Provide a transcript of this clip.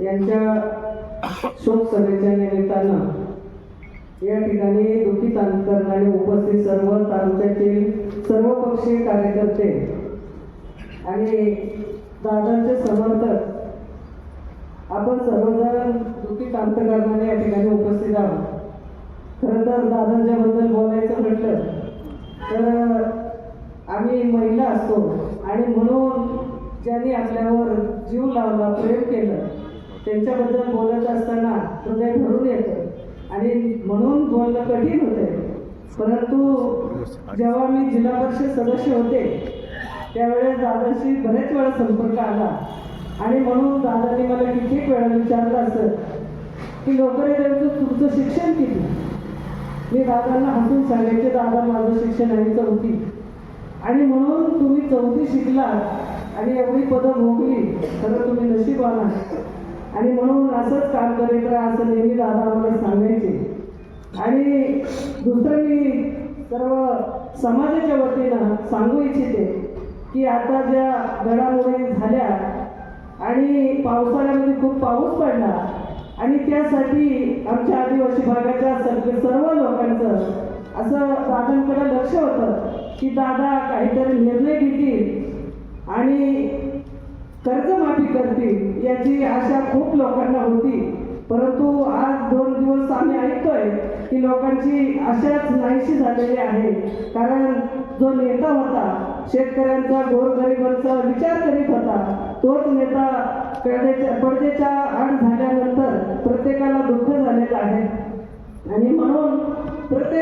यांच्या शोक सभेच्या निमित्तानं या ठिकाणी दुखी अंतकरणाने उपस्थित सर्व तालुक्यातील सर्वपक्षीय कार्यकर्ते आणि दादांचे समर्थक आपण सर्वजण दुखी अंतकरणाने या ठिकाणी उपस्थित आहोत। खरं तर दादांच्या बद्दल बोलायचं म्हटलं तर आम्ही महिला असतो आणि म्हणून ज्यांनी आपल्यावर जीव लावला, प्रेम केलं, त्यांच्याबद्दल बोलत असताना हृदय भरून येतं आणि म्हणून बोलणं कठीण होतंय। परंतु जेव्हा मी जिल्हा परिषद सदस्य होते त्यावेळेस दादांशी बरेच वेळा संपर्क आला आणि म्हणून दादांनी मला कित्येक वेळा विचारलं असं की लोकरे तुमचं शिक्षण किती? मी दादांना हसून सांगायचे, दादा माझं शिक्षण आहे 4थी आणि म्हणून तुम्ही 4थी शिकला आणि एवढी पदं भोगली, खरं तुम्ही नशीबवान आहात आणि म्हणून असंच काम करीत राहा असं नेहमी दादा आम्हाला सांगायचे। आणि दुसरं मी सर्व समाजाच्या वतीनं सांगू इच्छिते की आता ज्या घडामोडी झाल्या आणि पावसाळ्यामध्ये खूप पाऊस पडला आणि त्यासाठी आमच्या आदिवासी भागाच्या सर्व लोकांचं असं दादांकडे लक्ष होतं की दादा काहीतरी निर्णय घेतील आणि कर्जमाफी करतील याची आशा खूप लोकांना होती। परंतु आज 2 दिवस आम्ही ऐकतोय की लोकांची आशाच नाहीशी झालेली आहे, कारण जो नेता होता शेतकऱ्यांचा गोरगरिबांचा विचार करीत होता तोच नेता पडद्याच्या आड झाल्यानंतर प्रत्येकाला दुःख झालेलं आहे आणि म्हणून प्रत्येक